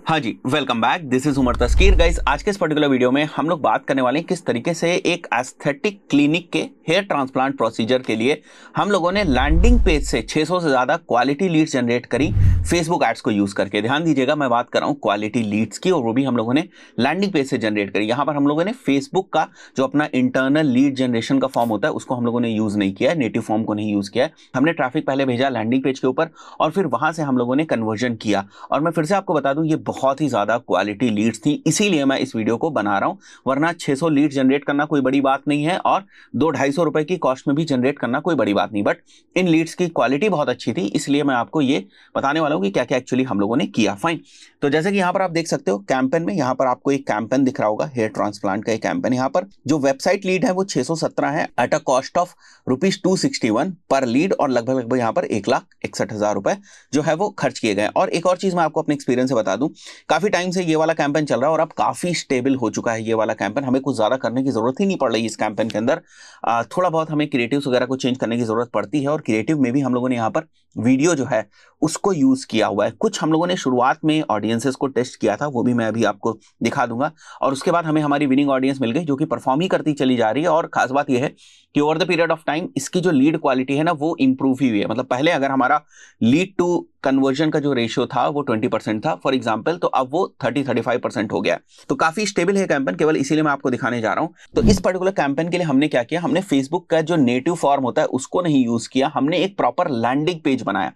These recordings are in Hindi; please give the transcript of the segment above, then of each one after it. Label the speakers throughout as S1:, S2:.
S1: हाँ जी, welcome back. This is Umar Taskeer. Guys, आज के इस पर्टिकुलर वीडियो में हम लोग बात करने वाले हैं किस तरीके से एक एस्थेटिक क्लिनिक के हेयर ट्रांसप्लांट प्रोसीजर के लिए हम लोगों ने लैंडिंग पेज से 600 से ज्यादा क्वालिटी लीड्स जनरेट करी फेसबुक एड्स को यूज करके। ध्यान दीजिएगा, मैं बात कर रहा हूं क्वालिटी लीड्स की, और वो भी हम लोगों ने लैंडिंग पेज से जनरेट करी। यहां पर हम लोगों ने फेसबुक का जो अपना इंटरनल लीड जनरेशन का फॉर्म होता है उसको हम लोगों ने यूज नहीं किया है, नेटिव फॉर्म को नहीं यूज किया है। हमने ट्रैफिक पहले भेजा लैंडिंग पेज के ऊपर और फिर वहां से हम लोगों ने कन्वर्जन किया। और मैं फिर से आपको बता दूं, ये बहुत ही ज्यादा क्वालिटी लीड्स थी, इसीलिए मैं इस वीडियो को बना रहा हूं। वरना 600 लीड जनरेट करना कोई बड़ी बात नहीं है और 200-250 रुपए की कॉस्ट में भी जनरेट करना कोई बड़ी बात नहीं, बट इन लीड्स की क्वालिटी बहुत अच्छी थी, इसलिए मैं आपको ये बताने वाला हूं कि क्या क्या एक्चुअली हम लोगों ने किया। फाइन। तो जैसे कि यहां पर आप देख सकते हो कैंपेन में, यहां पर आपको एक कैंपेन दिख रहा होगा, हेयर ट्रांसप्लांट का एक कैंपेन। यहां पर जो वेबसाइट लीड है वो 617 है एट अ कॉस्ट ऑफ ₹261 पर लीड, और लगभग लगभग यहां पर 1,61,000 रुपए जो है वो खर्च किए गए। और एक और चीज मैं आपको अपने एक्सपीरियंस से बता दूं, काफी टाइम से ये वाला कैंपेन चल रहा है और अब काफी स्टेबल हो चुका है ये वाला कैंपेन। हमें कुछ ज्यादा करने की जरूरत ही नहीं पड़ रही इस कैंपेन के अंदर। थोड़ा बहुत हमें क्रिएटिव्स वगैरह को चेंज करने की जरूरत पड़ती है, और क्रिएटिव में भी हम लोगों ने यहाँ पर वीडियो जो है उसको यूज किया हुआ है। कुछ हम लोगों ने शुरुआत में ऑडियंसेस को टेस्ट किया था, वो भी मैं अभी आपको दिखा दूंगा। और उसके बाद हमें हमारी विनिंग ऑडियंस मिल गई जो कि परफॉर्म ही करती चली जा रही है। और खास बात यह है कि over the period of time इसकी जो लीड क्वालिटी है ना वो इंप्रूव ही हुई है। मतलब पहले अगर हमारा लीड टू कन्वर्जन का जो रेशियो था वो 20% था फॉर एग्जांपल, तो अब वो 30-35% हो गया। तो काफी स्टेबल है कैंपेन, केवल इसीलिए मैं आपको दिखाने जा रहा हूं। तो इस पर्टिकुलर कैंपेन के लिए हमने क्या किया, हमने फेसबुक का जो नेटिव फॉर्म होता है उसको नहीं यूज किया, हमने एक प्रॉपर लैंडिंग पेज बनाया।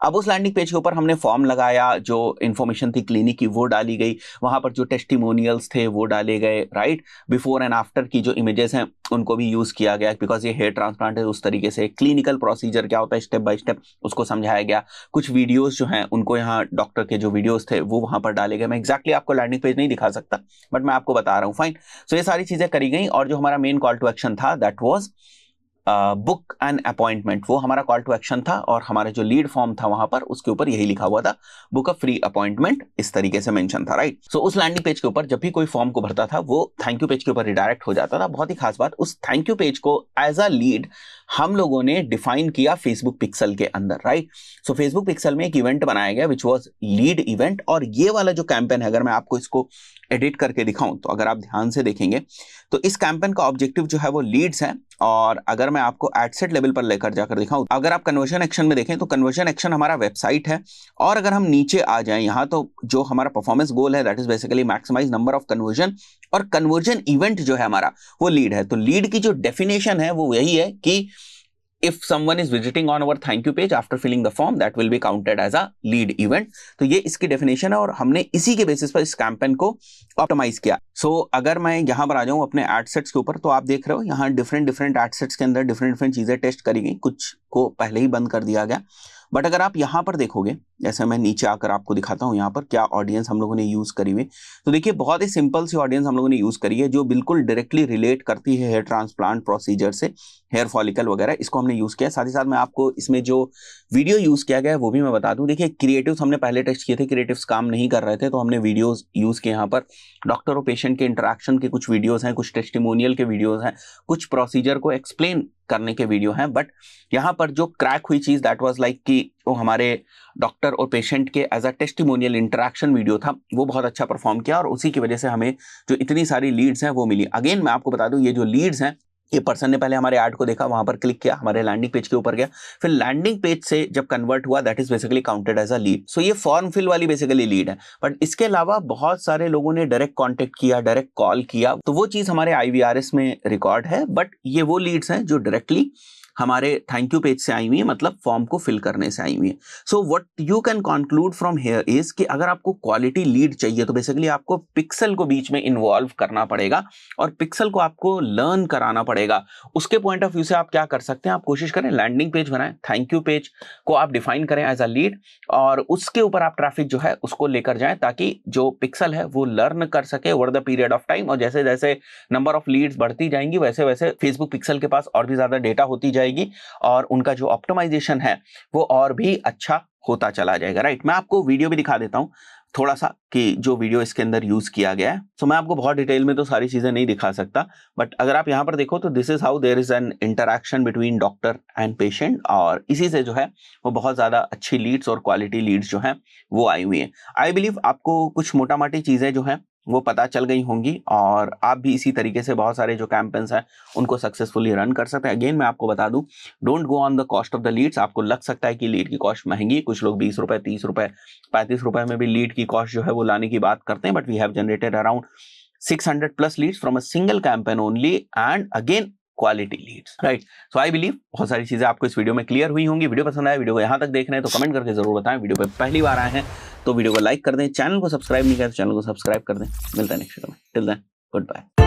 S1: अब उस लैंडिंग पेज के ऊपर हमने फॉर्म लगाया, जो इंफॉर्मेशन थी क्लिनिक की वो डाली गई, वहां पर जो टेस्टिमोनियल्स थे वो डाले गए, राइट। बिफोर एंड आफ्टर की जो इमेजेस हैं उनको भी यूज किया गया, बिकॉज ये हेयर ट्रांसप्लांट है, उस तरीके से क्लिनिकल प्रोसीजर क्या होता है स्टेप बाय स्टेप उसको समझाया गया। कुछ वीडियोस जो हैं उनको यहाँ डॉक्टर के जो वीडियोस थे वो वहां पर डाले गए। मैं एक्जैक्टली आपको लैंडिंग पेज नहीं दिखा सकता, बट मैं आपको बता रहा हूँ। फाइन। सो ये सारी चीजें करी गई, और जो हमारा मेन कॉल टू एक्शन था that was book an appointment, वो हमारा कॉल टू एक्शन था। और हमारा जो लीड फॉर्म था वहां पर उसके ऊपर यही लिखा हुआ था, बुक अ फ्री अपॉइंटमेंट, इस तरीके से मेंशन था, राइट। सो उस लैंडिंग पेज के ऊपर जब भी कोई फॉर्म को भरता था वो थैंक यू पेज के ऊपर रिडायरेक्ट हो जाता था। बहुत ही खास बात, उस थैंक यू पेज को एज अ लीड हम लोगों ने डिफाइन किया फेसबुक पिक्सल के अंदर, राइट। सो फेसबुक पिक्सल में एक इवेंट बनाया गया विच वॉज लीड इवेंट। और ये वाला जो कैंपेन है, अगर मैं आपको इसको एडिट करके दिखाऊं तो अगर आप ध्यान से देखेंगे तो इस कैंपेन का ऑब्जेक्टिव जो है वो लीड्स है। और अगर मैं आपको एडसेट लेवल पर लेकर जाकर दिखाऊं, अगर आप कन्वर्जन एक्शन में देखें तो कन्वर्जन एक्शन हमारा वेबसाइट है। और अगर हम नीचे आ जाएं यहां, तो जो हमारा परफॉर्मेंस गोल है that is basically maximise number of conversion, और कन्वर्जन इवेंट जो है हमारा वो लीड है। तो लीड की जो डेफिनेशन है वो यही है कि if someone is visiting on our thank you page after filling the form, that will be counted as a lead event। तो ये इसकी डेफिनेशन है और हमने इसी के बेसिस पर इस कैंपेन को ऑप्टिमाइज किया। अगर मैं यहां पर आ जाऊं अपने एडसेट्स के ऊपर, तो आप देख रहे हो यहां डिफरेंट एडसेट्स के अंदर डिफरेंट चीजें टेस्ट करी गई, कुछ को पहले ही बंद कर दिया गया। बट अगर आप यहां पर देखोगे, जैसे मैं नीचे आकर आपको दिखाता हूं यहां पर क्या ऑडियंस हम लोगों ने यूज करी हुई, तो देखिए बहुत ही सिंपल सी ऑडियंस हम लोगों ने यूज करी है जो बिल्कुल डायरेक्टली रिलेट करती है हेयर ट्रांसप्लांट प्रोसीजर से, हेयर फॉलिकल वगैरह, इसको हमने यूज किया। साथ ही साथ मैं आपको इसमें जो वीडियो यूज किया गया है वो भी मैं बता दूं। देखिए क्रिएटिव्स हमने पहले टेस्ट किए थे, क्रिएटिव्स काम नहीं कर रहे थे, तो हमने वीडियोस यूज किए। यहाँ पर डॉक्टर और पेशेंट के इंटरेक्शन के कुछ वीडियोस हैं, कुछ टेस्टिमोनियल के वीडियोस हैं, कुछ प्रोसीजर को एक्सप्लेन करने के वीडियो हैं। बट यहाँ पर जो क्रैक हुई चीज दैट वाज लाइक कि वो हमारे डॉक्टर और पेशेंट के as a testimonial interaction video था, वो बहुत अच्छा परफॉर्म किया, और उसी की वजह से हमें जो इतनी सारी लीड्स हैं वो मिली। अगेन मैं आपको बता दूं, ये जो लीड्स हैं, ये पर्सन ने पहले हमारे ऐड को देखा, वहां पर क्लिक किया, हमारे लैंडिंग पेज के ऊपर गया, फिर लैंडिंग पेज से जब कन्वर्ट हुआ that is basically counted as a lead. So ये फॉर्म फिल वाली बेसिकली लीड है। बट इसके अलावा बहुत सारे लोगों ने डायरेक्ट कांटेक्ट किया, डायरेक्ट कॉल किया, तो वो चीज हमारे IVRS में रिकॉर्ड है। बट ये वो लीड्स हैं जो डायरेक्टली हमारे थैंक यू पेज से आई हुई है, मतलब फॉर्म को फिल करने से आई हुई है। So what you can conclude from here is कि अगर आपको क्वालिटी लीड चाहिए तो बेसिकली आपको पिक्सल को बीच में इन्वॉल्व करना पड़ेगा और पिक्सल को आपको लर्न कराना पड़ेगा। उसके पॉइंट ऑफ व्यू से आप क्या कर सकते हैं, आप कोशिश करें लैंडिंग पेज बनाएं, थैंक यू पेज को आप डिफाइन करें एज अ लीड, और उसके ऊपर आप ट्रैफिक जो है उसको लेकर जाएं ताकि जो पिक्सल है वो लर्न कर सके over the period of time. और जैसे जैसे नंबर ऑफ लीड्स बढ़ती जाएंगी वैसे वैसे फेसबुक पिक्सल के पास और भी ज्यादा डेटा होती जाएगी और उनका जो ऑप्टिमाइजेशन है वो और भी अच्छा होता चला जाएगा, राइट। मैं आपको वीडियो भी दिखा देता हूं। थोड़ा सा कि जो वीडियो इसके अंदर यूज किया गया है। सो मैं आपको बहुत डिटेल में तो सारी चीजें नहीं दिखा सकता, बट अगर आप यहाँ पर देखो तो this is how there is an interaction between doctor and patient, और इसी से जो है वो बहुत ज्यादा अच्छी लीड्स और क्वालिटी लीड्स जो है वो आई हुई है। आई बिलीव आपको कुछ मोटा मोटी चीजें जो है वो पता चल गई होंगी, और आप भी इसी तरीके से बहुत सारे जो कैंपेन्स हैं उनको सक्सेसफुली रन कर सकते हैं। अगेन मैं आपको बता दूं, don't go on the cost of the leads. आपको लग सकता है कि लीड की कॉस्ट महंगी, कुछ लोग 20 रुपए 30 रुपए 35 रुपए में भी लीड की कॉस्ट जो है वो लाने की बात करते हैं, but we have generated around 600 plus leads from a single campaign only, and again quality leads, right. So I believe बहुत सारी चीजें आपको इस वीडियो में क्लियर हुई होंगी। वीडियो पसंद आया, वीडियो को यहाँ तक देख रहे हैं तो कमेंट करके जरूर बताएं। वीडियो पे पहली बार आए हैं तो वीडियो को लाइक कर दें, चैनल को सब्सक्राइब नहीं किया तो चैनल को सब्सक्राइब कर दें। मिलता है नेक्स्ट वीडियो में, टिल देन गुड बाय।